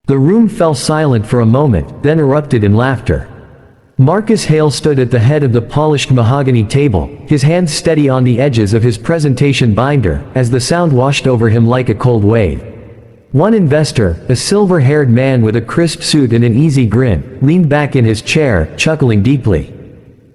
The room fell silent for a moment, then erupted in laughter. Marcus Hale stood at the head of the polished mahogany table, his hands steady on the edges of his presentation binder, as the sound washed over him like a cold wave. One investor, a silver-haired man with a crisp suit and an easy grin, leaned back in his chair, chuckling deeply.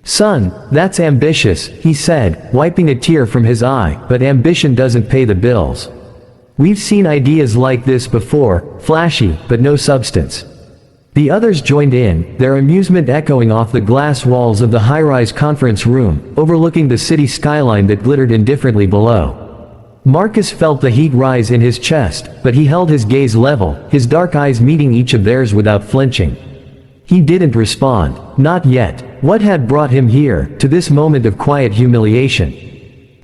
"Son, that's ambitious," he said, wiping a tear from his eye, "but ambition doesn't pay the bills. We've seen ideas like this before, flashy, but no substance." The others joined in, their amusement echoing off the glass walls of the high-rise conference room, overlooking the city skyline that glittered indifferently below. Marcus felt the heat rise in his chest, but he held his gaze level, his dark eyes meeting each of theirs without flinching. He didn't respond, not yet. What had brought him here, to this moment of quiet humiliation?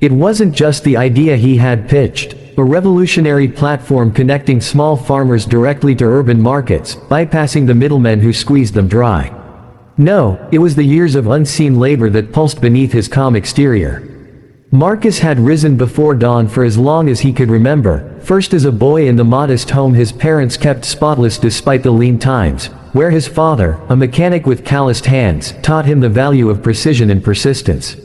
It wasn't just the idea he had pitched, a revolutionary platform connecting small farmers directly to urban markets, bypassing the middlemen who squeezed them dry. No, it was the years of unseen labor that pulsed beneath his calm exterior. Marcus had risen before dawn for as long as he could remember, first as a boy in the modest home his parents kept spotless despite the lean times, where his father, a mechanic with calloused hands, taught him the value of precision and persistence.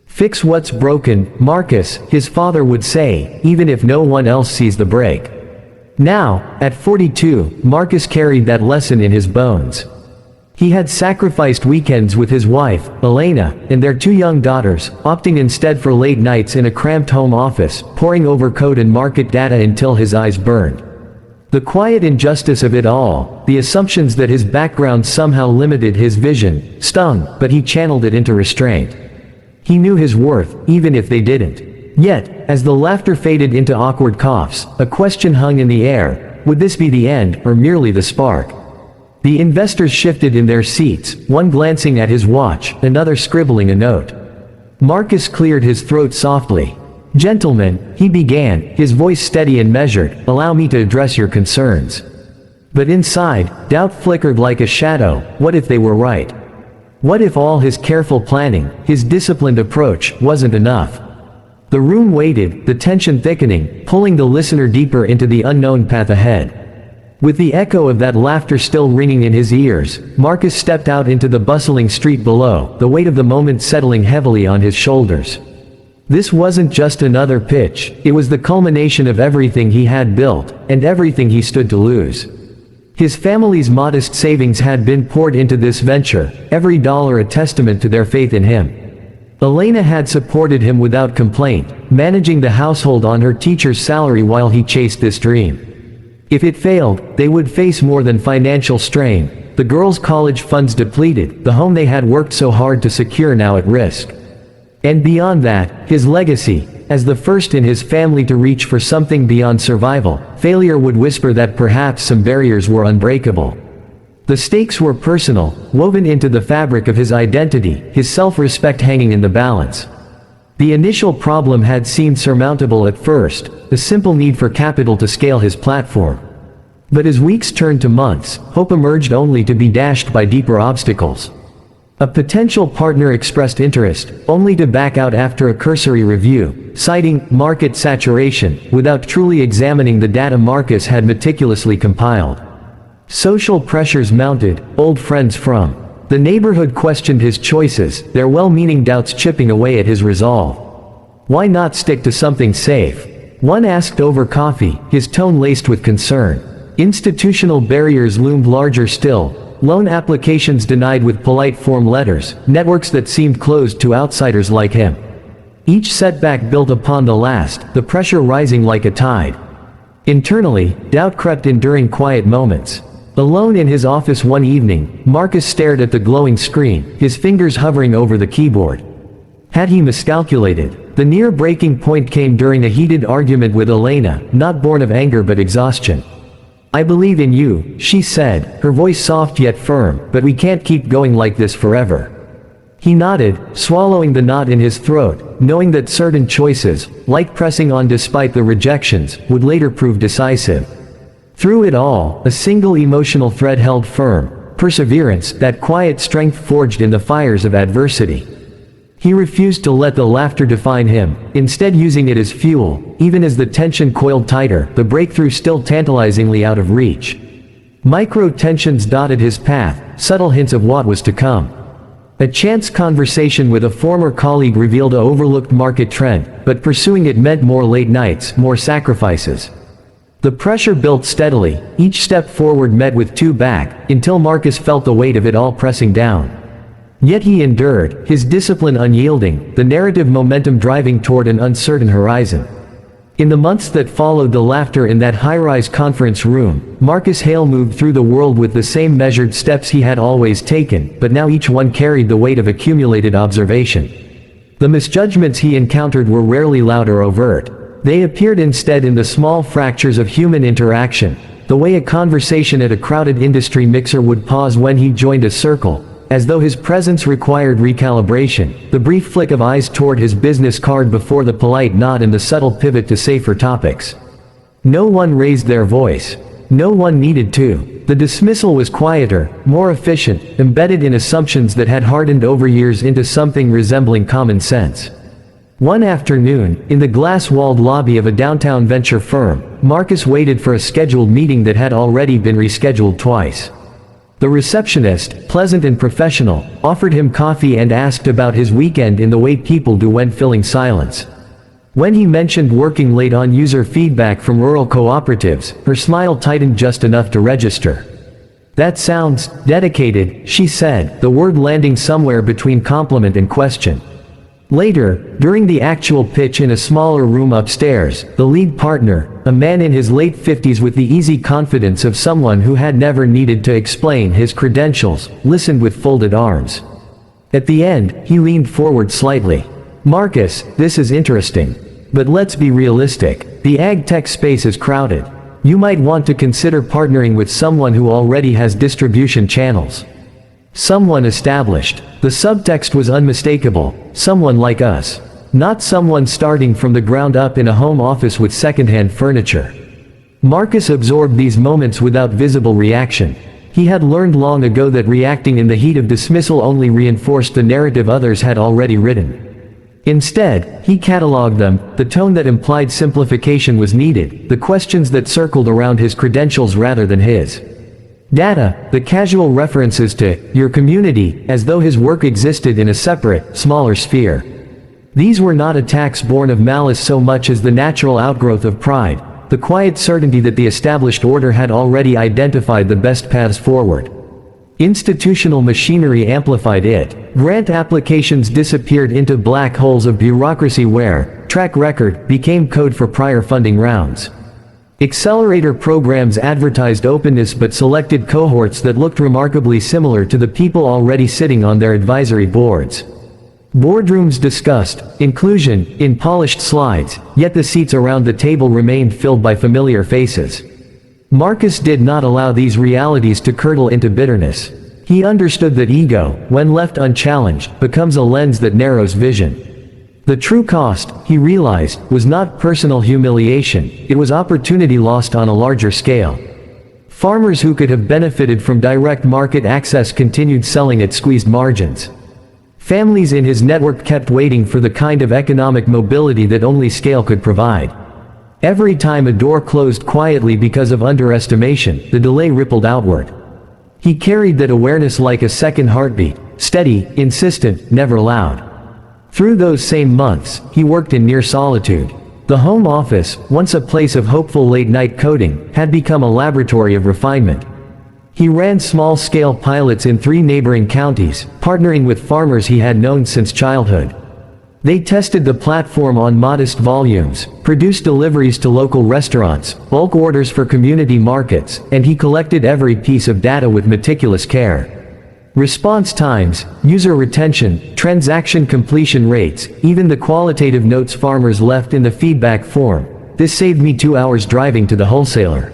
"Fix what's broken, Marcus," his father would say, even if no one else sees the break. Now, at 42, Marcus carried that lesson in his bones. He had sacrificed weekends with his wife, Elena, and their two young daughters, opting instead for late nights in a cramped home office, poring over code and market data until his eyes burned. The quiet injustice of it all, the assumptions that his background somehow limited his vision, stung, but he channeled it into restraint. He knew his worth, even if they didn't. Yet, as the laughter faded into awkward coughs, a question hung in the air: would this be the end, or merely the spark? The investors shifted in their seats, one glancing at his watch, another scribbling a note. Marcus cleared his throat softly. "Gentlemen," he began, his voice steady and measured, "allow me to address your concerns." But inside, doubt flickered like a shadow. What if they were right? What if all his careful planning, his disciplined approach, wasn't enough? The room waited, the tension thickening, pulling the listener deeper into the unknown path ahead. With the echo of that laughter still ringing in his ears, Marcus stepped out into the bustling street below, the weight of the moment settling heavily on his shoulders. This wasn't just another pitch, it was the culmination of everything he had built, and everything he stood to lose. His family's modest savings had been poured into this venture, every dollar a testament to their faith in him. Elena had supported him without complaint, managing the household on her teacher's salary while he chased this dream. If it failed, they would face more than financial strain, the girls' college funds depleted, the home they had worked so hard to secure now at risk. And beyond that, his legacy, as the first in his family to reach for something beyond survival, failure would whisper that perhaps some barriers were unbreakable. The stakes were personal, woven into the fabric of his identity, his self-respect hanging in the balance. The initial problem had seemed surmountable at first, the simple need for capital to scale his platform. But as weeks turned to months, hope emerged only to be dashed by deeper obstacles. A potential partner expressed interest, only to back out after a cursory review, citing market saturation, without truly examining the data Marcus had meticulously compiled. Social pressures mounted, old friends from the neighborhood questioned his choices, their well-meaning doubts chipping away at his resolve. Why not stick to something safe? One asked over coffee, his tone laced with concern. Institutional barriers loomed larger still, loan applications denied with polite form letters, networks that seemed closed to outsiders like him. Each setback built upon the last, the pressure rising like a tide. Internally, doubt crept in during quiet moments. Alone in his office one evening, Marcus stared at the glowing screen, his fingers hovering over the keyboard. Had he miscalculated? The near breaking point came during a heated argument with Elena, not born of anger but exhaustion. "I believe in you," she said, her voice soft yet firm, "but we can't keep going like this forever." He nodded, swallowing the knot in his throat, knowing that certain choices, like pressing on despite the rejections, would later prove decisive. Through it all, a single emotional thread held firm: perseverance, that quiet strength forged in the fires of adversity. He refused to let the laughter define him, instead using it as fuel, even as the tension coiled tighter, the breakthrough still tantalizingly out of reach. Micro-tensions dotted his path, subtle hints of what was to come. A chance conversation with a former colleague revealed an overlooked market trend, but pursuing it meant more late nights, more sacrifices. The pressure built steadily, each step forward met with two back, until Marcus felt the weight of it all pressing down. Yet he endured, his discipline unyielding, the narrative momentum driving toward an uncertain horizon. In the months that followed the laughter in that high-rise conference room, Marcus Hale moved through the world with the same measured steps he had always taken, but now each one carried the weight of accumulated observation. The misjudgments he encountered were rarely loud or overt. They appeared instead in the small fractures of human interaction, the way a conversation at a crowded industry mixer would pause when he joined a circle, as though his presence required recalibration, the brief flick of eyes toward his business card before the polite nod and the subtle pivot to safer topics. No one raised their voice. No one needed to. The dismissal was quieter, more efficient, embedded in assumptions that had hardened over years into something resembling common sense. One afternoon, in the glass-walled lobby of a downtown venture firm, Marcus waited for a scheduled meeting that had already been rescheduled twice. The receptionist, pleasant and professional, offered him coffee and asked about his weekend in the way people do when filling silence. When he mentioned working late on user feedback from rural cooperatives, her smile tightened just enough to register. "That sounds dedicated," she said, the word landing somewhere between compliment and question. Later, during the actual pitch in a smaller room upstairs, the lead partner, a man in his late 50s with the easy confidence of someone who had never needed to explain his credentials, listened with folded arms. At the end, he leaned forward slightly. "Marcus, this is interesting. But let's be realistic. The ag tech space is crowded. You might want to consider partnering with someone who already has distribution channels. Someone established." The subtext was unmistakable. Someone like us. Not someone starting from the ground up in a home office with second-hand furniture. Marcus absorbed these moments without visible reaction. He had learned long ago that reacting in the heat of dismissal only reinforced the narrative others had already written. Instead, he cataloged them, the tone that implied simplification was needed, the questions that circled around his credentials rather than his data, the casual references to your community, as though his work existed in a separate, smaller sphere. These were not attacks born of malice so much as the natural outgrowth of pride, the quiet certainty that the established order had already identified the best paths forward. Institutional machinery amplified it. Grant applications disappeared into black holes of bureaucracy where track record became code for prior funding rounds. Accelerator programs advertised openness but selected cohorts that looked remarkably similar to the people already sitting on their advisory boards. Boardrooms discussed inclusion in polished slides, yet the seats around the table remained filled by familiar faces. Marcus did not allow these realities to curdle into bitterness. He understood that ego, when left unchallenged, becomes a lens that narrows vision. The true cost, he realized, was not personal humiliation, it was opportunity lost on a larger scale. Farmers who could have benefited from direct market access continued selling at squeezed margins. Families in his network kept waiting for the kind of economic mobility that only scale could provide. Every time a door closed quietly because of underestimation, the delay rippled outward. He carried that awareness like a second heartbeat, steady, insistent, never loud. Through those same months, he worked in near solitude. The home office, once a place of hopeful late-night coding, had become a laboratory of refinement. He ran small-scale pilots in 3 neighboring counties, partnering with farmers he had known since childhood. They tested the platform on modest volumes, produced deliveries to local restaurants, bulk orders for community markets, and he collected every piece of data with meticulous care. Response times, user retention, transaction completion rates, even the qualitative notes farmers left in the feedback form. "This saved me 2 hours driving to the wholesaler.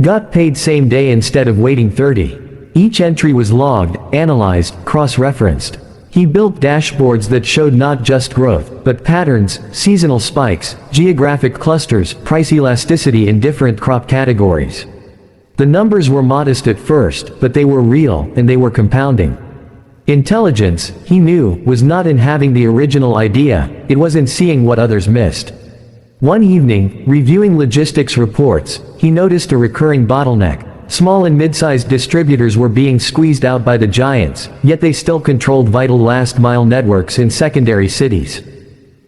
Got paid same day instead of waiting 30. Each entry was logged, analyzed, cross-referenced. He built dashboards that showed not just growth, but patterns, seasonal spikes, geographic clusters, price elasticity in different crop categories. The numbers were modest at first, but they were real, and they were compounding. Intelligence, he knew, was not in having the original idea, it was in seeing what others missed. One evening, reviewing logistics reports, he noticed a recurring bottleneck. Small and mid-sized distributors were being squeezed out by the giants, yet they still controlled vital last-mile networks in secondary cities.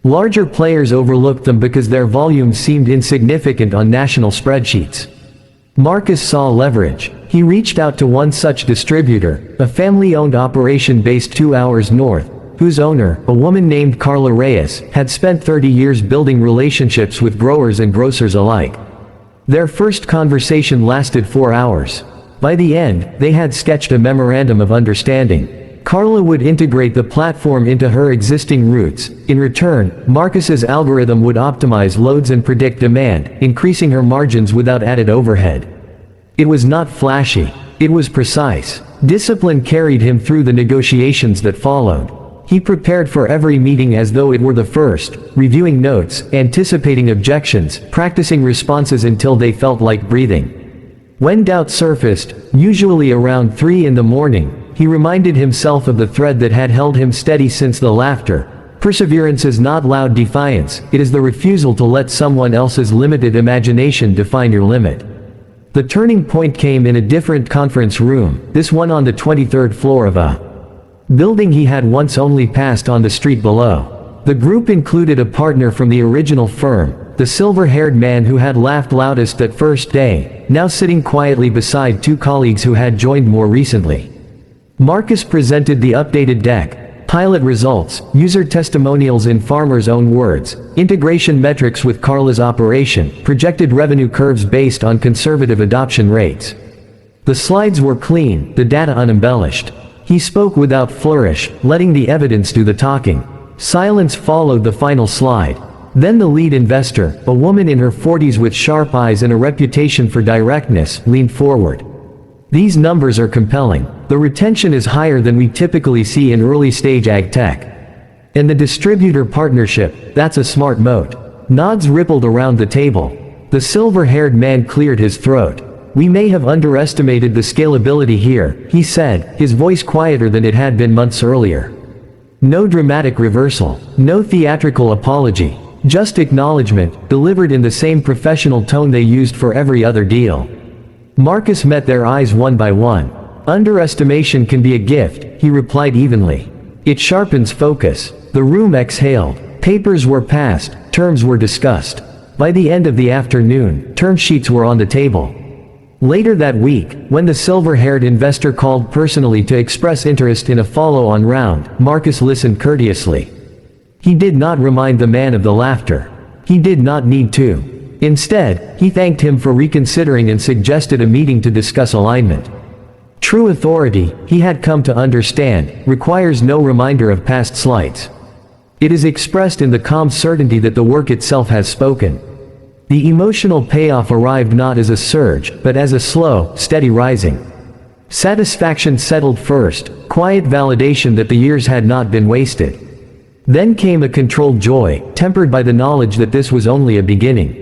Larger players overlooked them because their volume seemed insignificant on national spreadsheets. Marcus saw leverage. He reached out to one such distributor, a family-owned operation based 2 hours north, whose owner, a woman named Carla Reyes, had spent 30 years building relationships with growers and grocers alike. Their first conversation lasted 4 hours. By the end, they had sketched a memorandum of understanding. Carla would integrate the platform into her existing routes. In return, Marcus's algorithm would optimize loads and predict demand, increasing her margins without added overhead. It was not flashy. It was precise. Discipline carried him through the negotiations that followed. He prepared for every meeting as though it were the first, reviewing notes, anticipating objections, practicing responses until they felt like breathing. When doubt surfaced, usually around 3 in the morning, he reminded himself of the thread that had held him steady since the laughter. Perseverance is not loud defiance, it is the refusal to let someone else's limited imagination define your limit. The turning point came in a different conference room, this one on the 23rd floor of a building he had once only passed on the street below. The group included a partner from the original firm, the silver-haired man who had laughed loudest that first day, now sitting quietly beside 2 colleagues who had joined more recently. Marcus presented the updated deck: pilot results, user testimonials in farmers' own words, integration metrics with Carla's operation, projected revenue curves based on conservative adoption rates. The slides were clean, the data unembellished. He spoke without flourish, letting the evidence do the talking. Silence followed the final slide. Then the lead investor, a woman in her 40s with sharp eyes and a reputation for directness, leaned forward. These numbers are compelling. The retention is higher than we typically see in early-stage ag tech. And the distributor partnership, that's a smart moat. Nods rippled around the table. The silver-haired man cleared his throat. "We may have underestimated the scalability here," he said, his voice quieter than it had been months earlier. No dramatic reversal, no theatrical apology, just acknowledgement, delivered in the same professional tone they used for every other deal. Marcus met their eyes one by one. "Underestimation can be a gift," he replied evenly. "It sharpens focus." The room exhaled. Papers were passed, terms were discussed. By the end of the afternoon, term sheets were on the table. Later that week, when the silver-haired investor called personally to express interest in a follow-on round, Marcus listened courteously. He did not remind the man of the laughter. He did not need to. Instead, he thanked him for reconsidering and suggested a meeting to discuss alignment. True authority, he had come to understand, requires no reminder of past slights. It is expressed in the calm certainty that the work itself has spoken. The emotional payoff arrived not as a surge, but as a slow, steady rising. Satisfaction settled first, quiet validation that the years had not been wasted. Then came a controlled joy, tempered by the knowledge that this was only a beginning.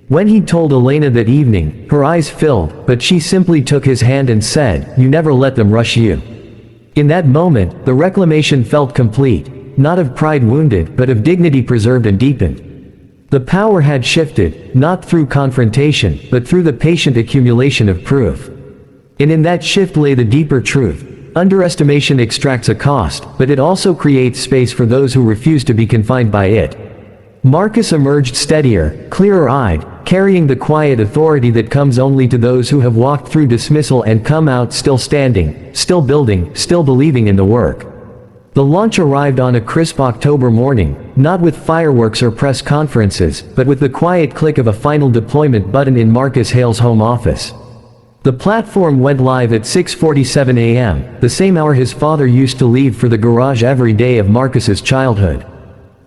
When he told Elena that evening, her eyes filled, but she simply took his hand and said, "You never let them rush you." In that moment, the reclamation felt complete, not of pride wounded, but of dignity preserved and deepened. The power had shifted, not through confrontation, but through the patient accumulation of proof. And in that shift lay the deeper truth. Underestimation extracts a cost, but it also creates space for those who refuse to be confined by it. Marcus emerged steadier, clearer-eyed, carrying the quiet authority that comes only to those who have walked through dismissal and come out still standing, still building, still believing in the work. The launch arrived on a crisp October morning, not with fireworks or press conferences, but with the quiet click of a final deployment button in Marcus Hale's home office. The platform went live at 6:47 a.m., the same hour his father used to leave for the garage every day of Marcus's childhood.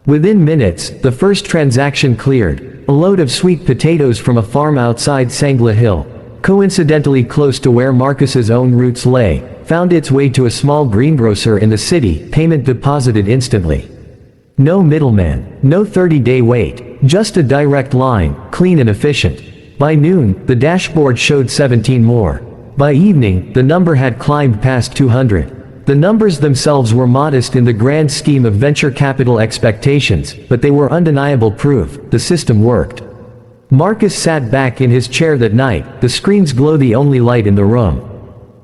Within minutes, the first transaction cleared. A load of sweet potatoes from a farm outside Sangla Hill, coincidentally close to where Marcus's own roots lay, found its way to a small greengrocer in the city, payment deposited instantly. No middleman, no 30-day wait, just a direct line, clean and efficient. By noon, the dashboard showed 17 more. By evening, the number had climbed past 200. The numbers themselves were modest in the grand scheme of venture capital expectations, but they were undeniable proof the system worked. Marcus sat back in his chair that night, the screen's glow the only light in the room.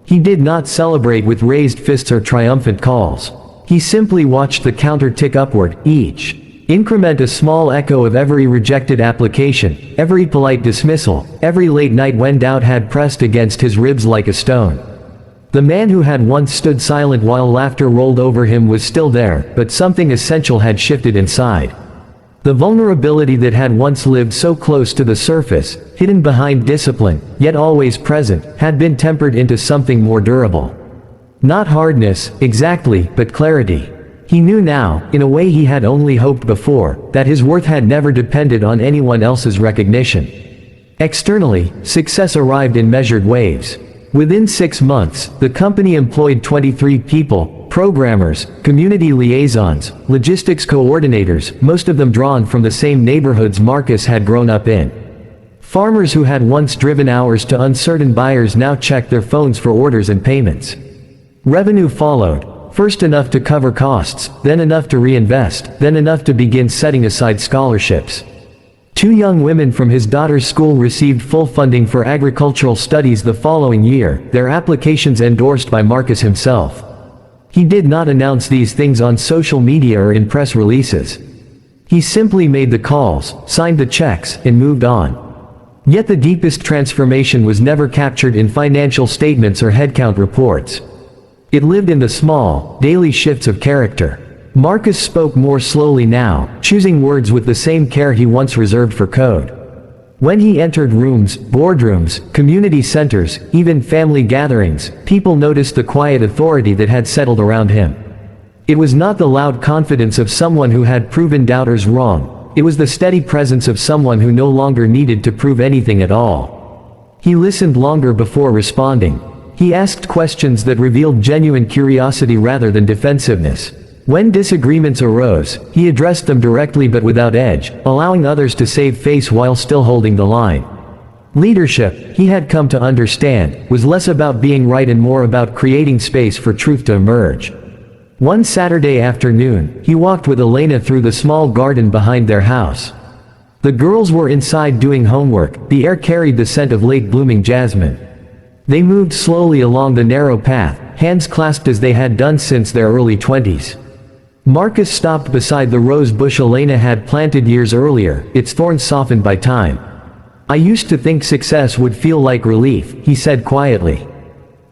He did not celebrate with raised fists or triumphant calls. He simply watched the counter tick upward, each increment a small echo of every rejected application, every polite dismissal, every late night when doubt had pressed against his ribs like a stone. The man who had once stood silent while laughter rolled over him was still there, but something essential had shifted inside. The vulnerability that had once lived so close to the surface, hidden behind discipline, yet always present, had been tempered into something more durable. Not hardness, exactly, but clarity. He knew now, in a way he had only hoped before, that his worth had never depended on anyone else's recognition. Externally, success arrived in measured waves. Within 6 months, the company employed 23 people, programmers, community liaisons, logistics coordinators, most of them drawn from the same neighborhoods Marcus had grown up in. Farmers who had once driven hours to uncertain buyers now checked their phones for orders and payments. Revenue followed, first enough to cover costs, then enough to reinvest, then enough to begin setting aside scholarships. 2 young women from his daughter's school received full funding for agricultural studies the following year, their applications endorsed by Marcus himself. He did not announce these things on social media or in press releases. He simply made the calls, signed the checks, and moved on. Yet the deepest transformation was never captured in financial statements or headcount reports. It lived in the small, daily shifts of character. Marcus spoke more slowly now, choosing words with the same care he once reserved for code. When he entered rooms, boardrooms, community centers, even family gatherings, people noticed the quiet authority that had settled around him. It was not the loud confidence of someone who had proven doubters wrong. It was the steady presence of someone who no longer needed to prove anything at all. He listened longer before responding. He asked questions that revealed genuine curiosity rather than defensiveness. When disagreements arose, he addressed them directly but without edge, allowing others to save face while still holding the line. Leadership, he had come to understand, was less about being right and more about creating space for truth to emerge. One Saturday afternoon, he walked with Elena through the small garden behind their house. The girls were inside doing homework, the air carried the scent of late-blooming jasmine. They moved slowly along the narrow path, hands clasped as they had done since their early 20s. Marcus stopped beside the rose bush Elena had planted years earlier, its thorns softened by time. "I used to think success would feel like relief," he said quietly.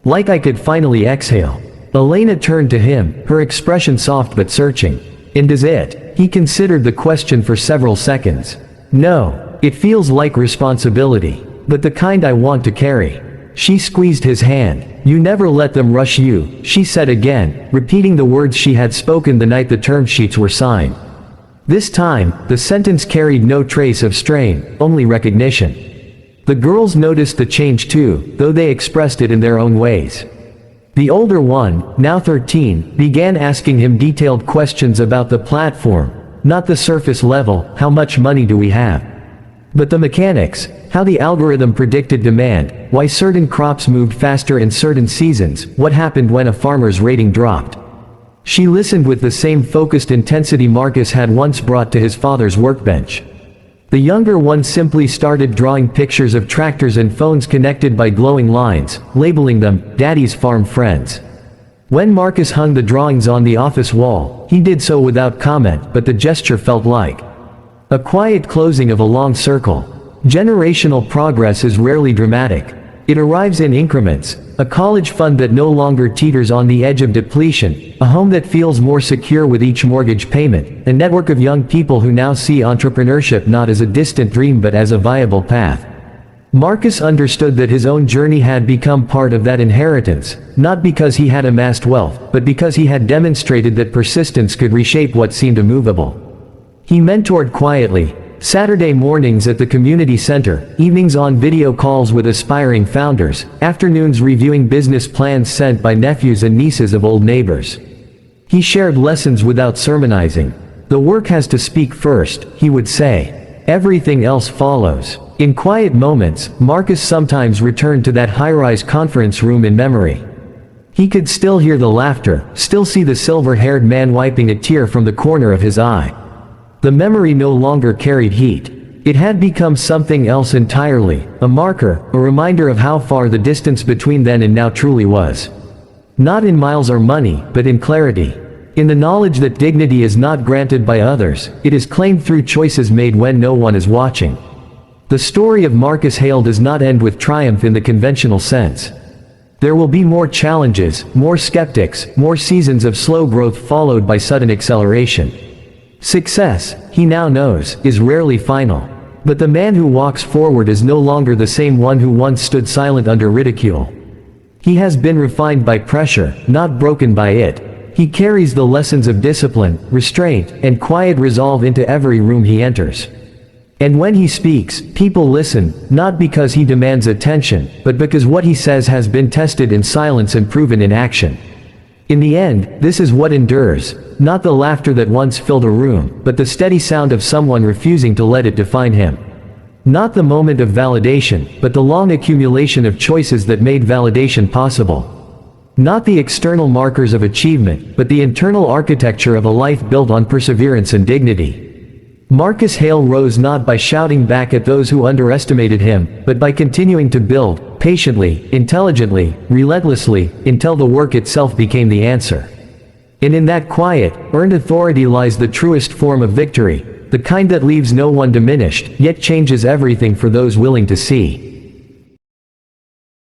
"Like I could finally exhale." Elena turned to him, her expression soft but searching. "And does it?" He considered the question for several seconds. "No. It feels like responsibility. But the kind I want to carry." She squeezed his hand. "You never let them rush you," she said again, repeating the words she had spoken the night the term sheets were signed. This time, the sentence carried no trace of strain, only recognition. The girls noticed the change too, though they expressed it in their own ways. The older one, now 13, began asking him detailed questions about the platform, not the surface level, how much money do we have, but the mechanics, how the algorithm predicted demand, why certain crops moved faster in certain seasons, what happened when a farmer's rating dropped. She listened with the same focused intensity Marcus had once brought to his father's workbench. The younger one simply started drawing pictures of tractors and phones connected by glowing lines, labeling them, "Daddy's Farm Friends." When Marcus hung the drawings on the office wall, he did so without comment, but the gesture felt like a quiet closing of a long circle. Generational progress is rarely dramatic. It arrives in increments. A college fund that no longer teeters on the edge of depletion, a home that feels more secure with each mortgage payment, a network of young people who now see entrepreneurship not as a distant dream but as a viable path. Marcus understood that his own journey had become part of that inheritance, not because he had amassed wealth, but because he had demonstrated that persistence could reshape what seemed immovable. He mentored quietly, Saturday mornings at the community center, evenings on video calls with aspiring founders, afternoons reviewing business plans sent by nephews and nieces of old neighbors. He shared lessons without sermonizing. "The work has to speak first," he would say. "Everything else follows." In quiet moments, Marcus sometimes returned to that high-rise conference room in memory. He could still hear the laughter, still see the silver-haired man wiping a tear from the corner of his eye. The memory no longer carried heat. It had become something else entirely, a marker, a reminder of how far the distance between then and now truly was. Not in miles or money, but in clarity. In the knowledge that dignity is not granted by others, it is claimed through choices made when no one is watching. The story of Marcus Hale does not end with triumph in the conventional sense. There will be more challenges, more skeptics, more seasons of slow growth followed by sudden acceleration. Success, he now knows, is rarely final. But the man who walks forward is no longer the same one who once stood silent under ridicule. He has been refined by pressure, not broken by it. He carries the lessons of discipline, restraint, and quiet resolve into every room he enters. And when he speaks, people listen, not because he demands attention, but because what he says has been tested in silence and proven in action. In the end, this is what endures, not the laughter that once filled a room, but the steady sound of someone refusing to let it define him. Not the moment of validation, but the long accumulation of choices that made validation possible. Not the external markers of achievement, but the internal architecture of a life built on perseverance and dignity. Marcus Hale rose not by shouting back at those who underestimated him, but by continuing to build, patiently, intelligently, relentlessly, until the work itself became the answer. And in that quiet, earned authority lies the truest form of victory, the kind that leaves no one diminished, yet changes everything for those willing to see.